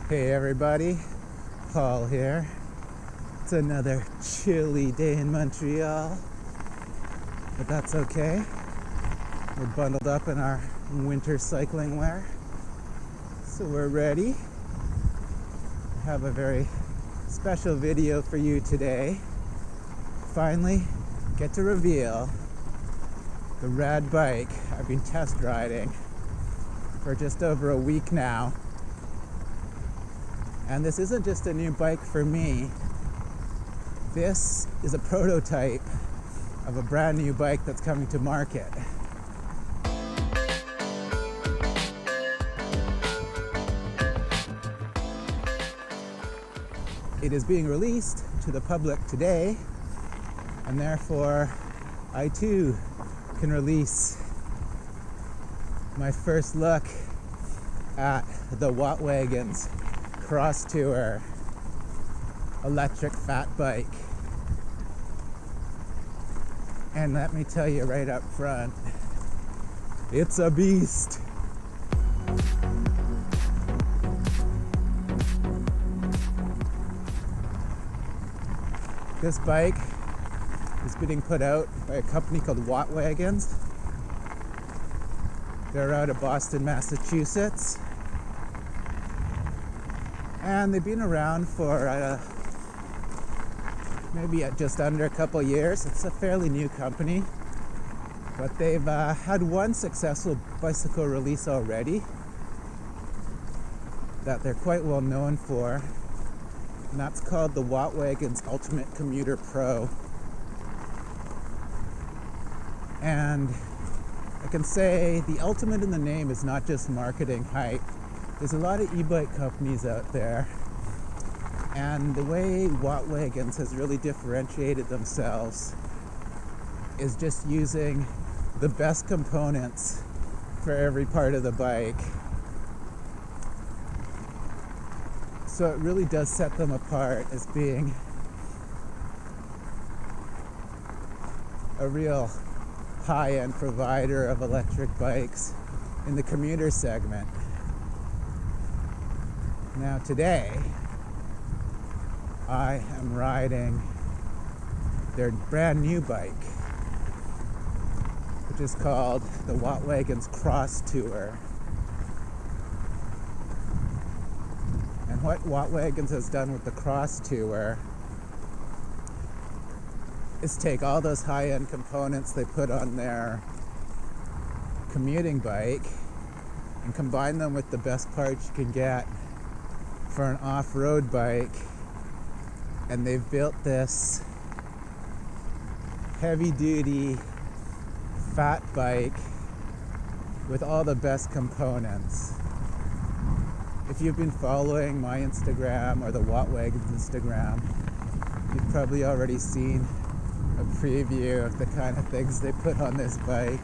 Hey everybody, Paul here. It's another chilly day in Montreal, but that's okay. We're bundled up in our winter cycling wear, so we're ready. I have a very special video for you today. Finally, get to reveal the rad bike I've been test riding for just over a week now. And this isn't just a new bike for me. This is a prototype of a brand new bike that's coming to market. It is being released to the public today, and therefore I too can release my first look at the Watt Wagons CrossTour electric fat bike. And let me tell you right up front, it's a beast. This bike is being put out by a company called Watt Wagons. They're out of Boston, Massachusetts. And they've been around for maybe just under a couple years. It's a fairly new company, but they've had one successful bicycle release already that they're quite well known for, and that's called the Watt Wagons Ultimate Commuter Pro. And I can say the ultimate in the name is not just marketing hype. There's a lot of e-bike companies out there, and the way Watt Wagons has really differentiated themselves is just using the best components for every part of the bike. So it really does set them apart as being a real high-end provider of electric bikes in the commuter segment. Now today, I am riding their brand new bike, which is called the Watt Wagons CrossTour. And what Watt Wagons has done with the CrossTour is take all those high-end components they put on their commuting bike and combine them with the best parts you can get for an off-road bike, and they've built this heavy-duty fat bike with all the best components. If you've been following my Instagram or the Watt Wagons Instagram, you've probably already seen a preview of the kind of things they put on this bike.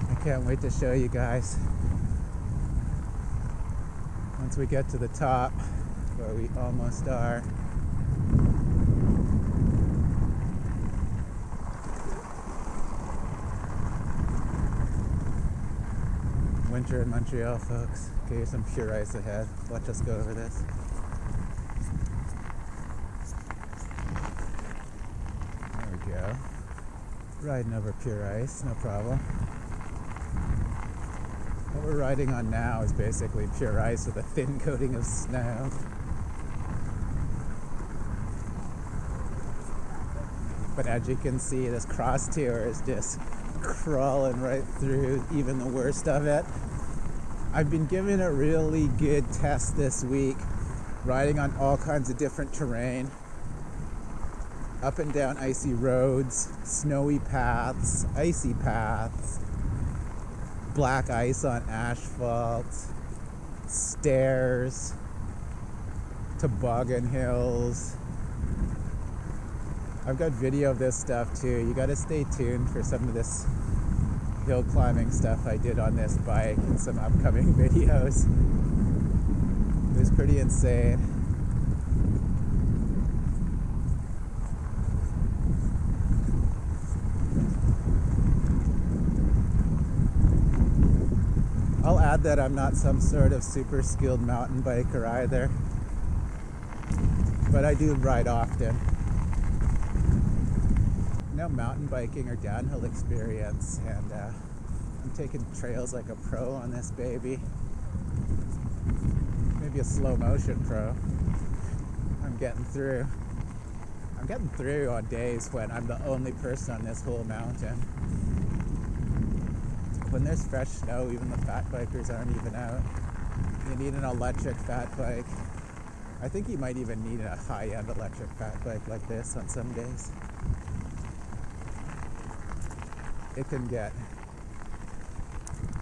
I can't wait to show you guys. Once we get to the top, where we almost are. Winter in Montreal, folks. Okay, here's some pure ice ahead. Watch us go over this. There we go. Riding over pure ice, no problem. What we're riding on now is basically pure ice with a thin coating of snow. But as you can see, this CrossTour is just crawling right through even the worst of it. I've been given a really good test this week, riding on all kinds of different terrain. Up and down icy roads, snowy paths, icy paths, black ice on asphalt, stairs, toboggan hills. I've got video of this stuff too. You gotta stay tuned for some of this hill climbing stuff I did on this bike in some upcoming videos. It was pretty insane. add that I'm not some sort of super skilled mountain biker either, but I do ride often. Mountain biking or downhill experience, and I'm taking trails like a pro on this baby. Maybe a slow motion pro. I'm getting through on days when I'm the only person on this whole mountain. When there's fresh snow, even the fat bikers aren't even out. You need an electric fat bike. I think you might even need a high-end electric fat bike like this on some days. It can get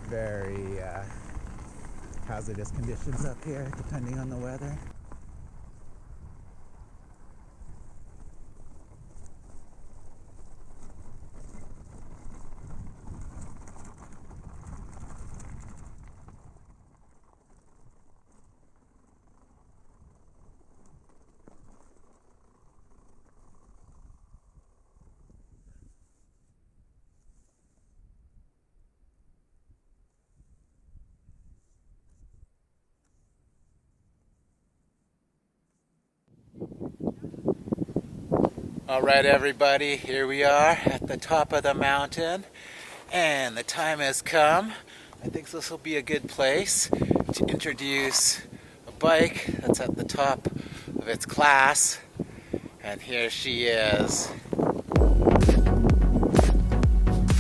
very hazardous conditions up here, depending on the weather. All right, everybody, here we are at the top of the mountain, and the time has come. I think this will be a good place to introduce a bike that's at the top of its class, and here she is.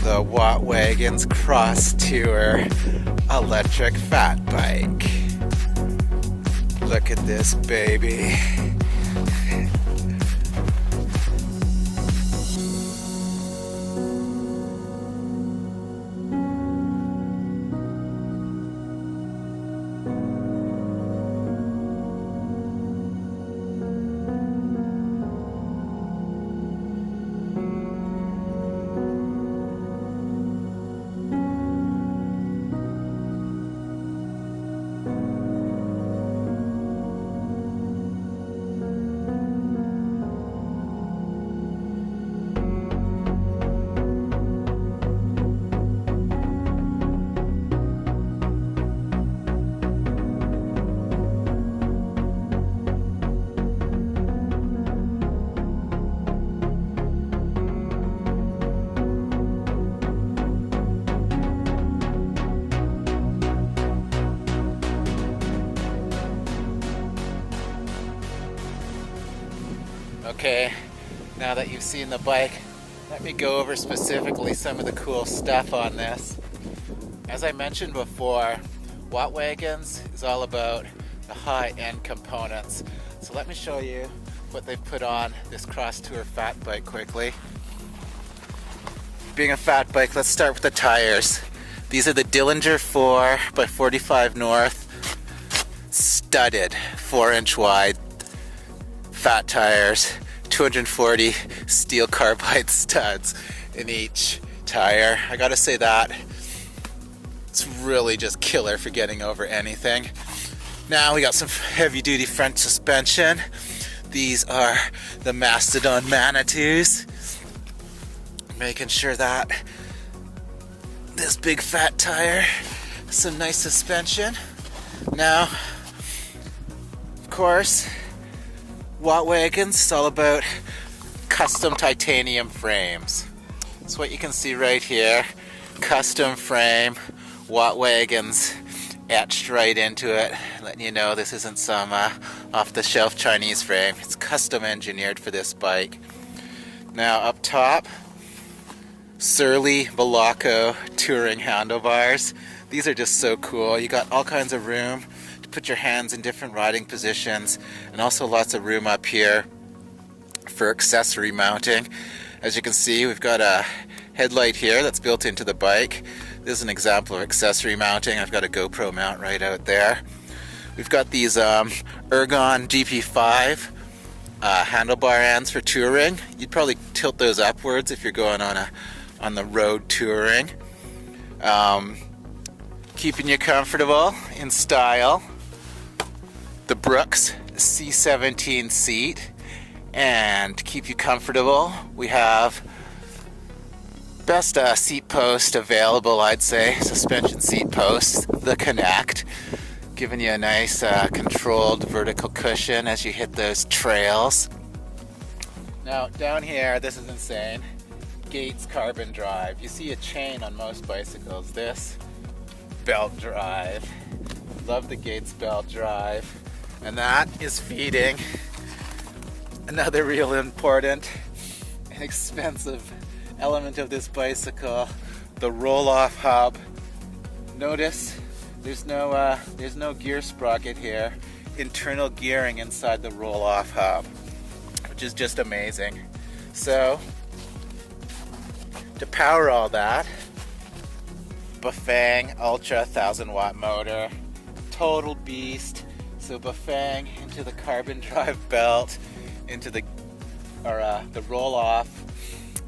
The Watt Wagons CrossTour electric fat bike. Look at this baby. Okay, now that you've seen the bike, let me go over specifically some of the cool stuff on this. As I mentioned before, Watt Wagons is all about the high-end components. So let me show you what they've put on this CrossTour fat bike quickly. Being a fat bike, let's start with the tires. These are the Dillinger 4x45 North studded 4-inch wide fat tires, 240 steel carbide studs in each tire. I gotta say that it's really just killer for getting over anything. Now we got some heavy duty front suspension. These are the Mastodon Manitous, making sure that this big fat tire has some nice suspension. Now, of course, Watt Wagons is all about custom titanium frames. That's what you can see right here. Custom frame, Watt Wagons etched right into it, letting you know this isn't some off-the-shelf Chinese frame. It's custom engineered for this bike. Now up top, Surly Balacco touring handlebars. These are just so cool. You got all kinds of room to put your hands in different riding positions, and also lots of room up here for accessory mounting. As you can see, we've got a headlight here that's built into the bike. This is an example of accessory mounting. I've got a GoPro mount right out there. We've got these Ergon GP5 handlebar ends for touring. You'd probably tilt those upwards if you're going on the road touring. Keeping you comfortable in style. The Brooks C17 seat, and to keep you comfortable, we have best seat post available, I'd say, suspension seat post, the Connect, giving you a nice controlled vertical cushion as you hit those trails. Now down here, this is insane, Gates carbon drive. You see a chain on most bicycles. This belt drive, love the Gates belt drive, and that is feeding another real important and expensive element of this bicycle, the roll-off hub. Notice there's no gear sprocket here, internal gearing inside the roll-off hub, which is just amazing. So to power all that, Bafang Ultra 1000 watt motor, total beast. So Bafang into the carbon drive belt, into the roll-off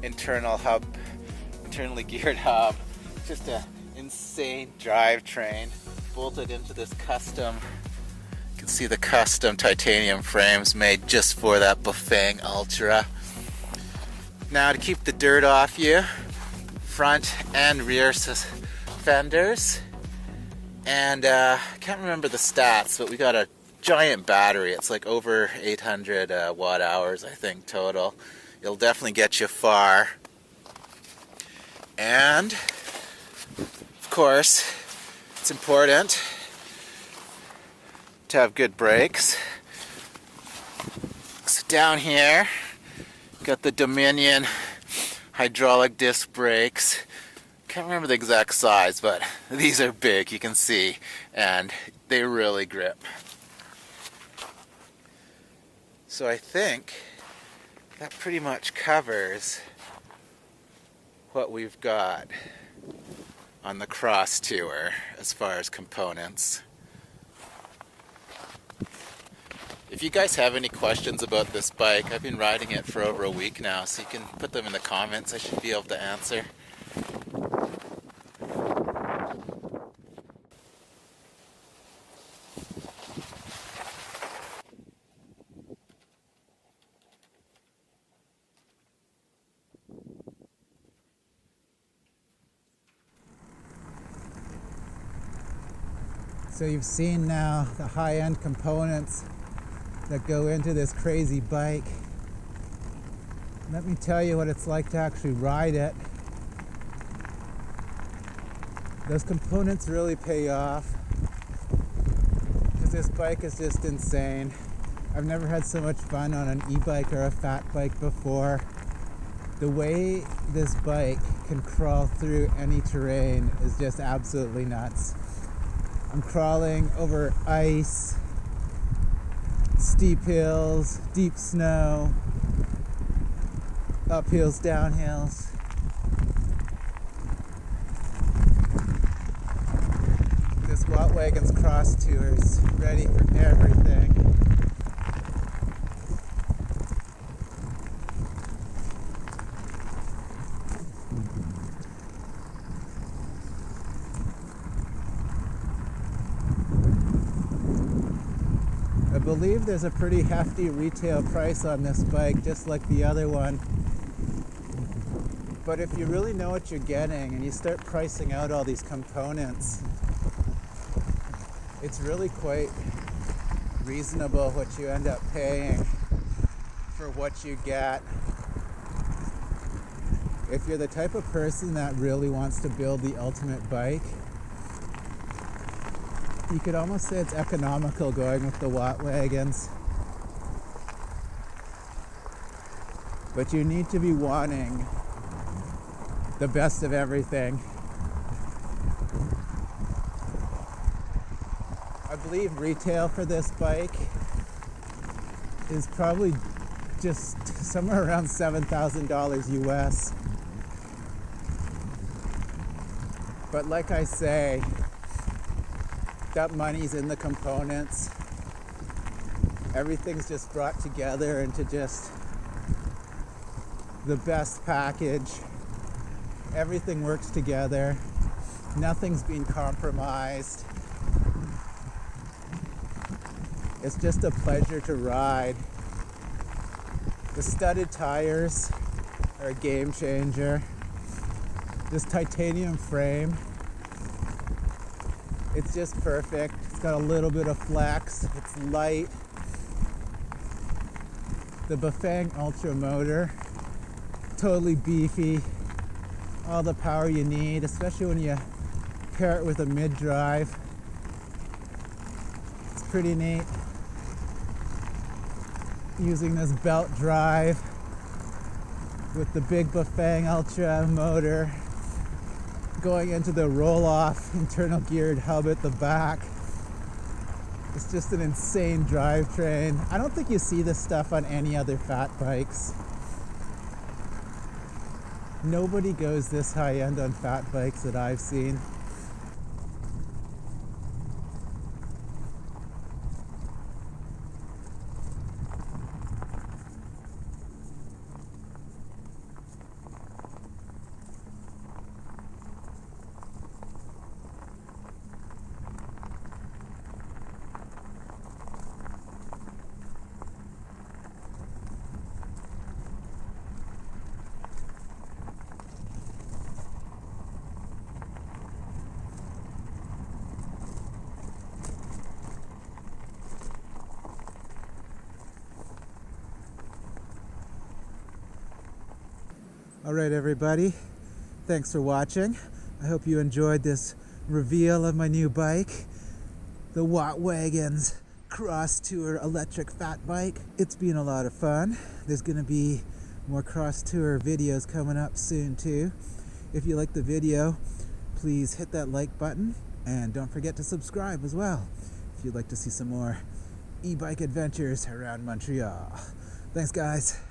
internal hub, internally geared hub, just an insane drivetrain bolted into this custom. You can see the custom titanium frames made just for that Bafang Ultra. Now to keep the dirt off you, front and rear fenders, and I can't remember the stats, but we got a giant battery. It's like over 800 watt hours, I think, total. It'll definitely get you far. And of course, it's important to have good brakes. So down here, got the Dominion hydraulic disc brakes. Can't remember the exact size, but these are big, you can see, and they really grip. So I think that pretty much covers what we've got on the CrossTour as far as components. If you guys have any questions about this bike, I've been riding it for over a week now, so you can put them in the comments. I should be able to answer. So you've seen now the high-end components that go into this crazy bike. Let me tell you what it's like to actually ride it. Those components really pay off, because this bike is just insane. I've never had so much fun on an e-bike or a fat bike before. The way this bike can crawl through any terrain is just absolutely nuts. I'm crawling over ice, steep hills, deep snow, up hills, down hills. This Watt Wagons CrossTour is ready for everything. I believe there's a pretty hefty retail price on this bike, just like the other one. But if you really know what you're getting and you start pricing out all these components, it's really quite reasonable what you end up paying for what you get. If you're the type of person that really wants to build the ultimate bike, you could almost say it's economical going with the Watt Wagons. But you need to be wanting the best of everything. I believe retail for this bike is probably just somewhere around $7,000 US. But like I say, that money's in the components. Everything's just brought together into just the best package. Everything works together. Nothing's being compromised. It's just a pleasure to ride. The studded tires are a game changer. This titanium frame, it's just perfect. It's got a little bit of flex, it's light. The Bafang Ultra motor, totally beefy. All the power you need, especially when you pair it with a mid-drive. It's pretty neat. Using this belt drive with the big Bafang Ultra motor going into the roll-off internal geared hub at the back. It's just an insane drivetrain. I don't think you see this stuff on any other fat bikes. Nobody goes this high end on fat bikes that I've seen. All right, everybody, thanks for watching. I hope you enjoyed this reveal of my new bike, the Watt Wagons CrossTour electric fat bike. It's been a lot of fun. There's gonna be more CrossTour videos coming up soon too. If you like the video, please hit that like button and don't forget to subscribe as well if you'd like to see some more e-bike adventures around Montreal. Thanks, guys.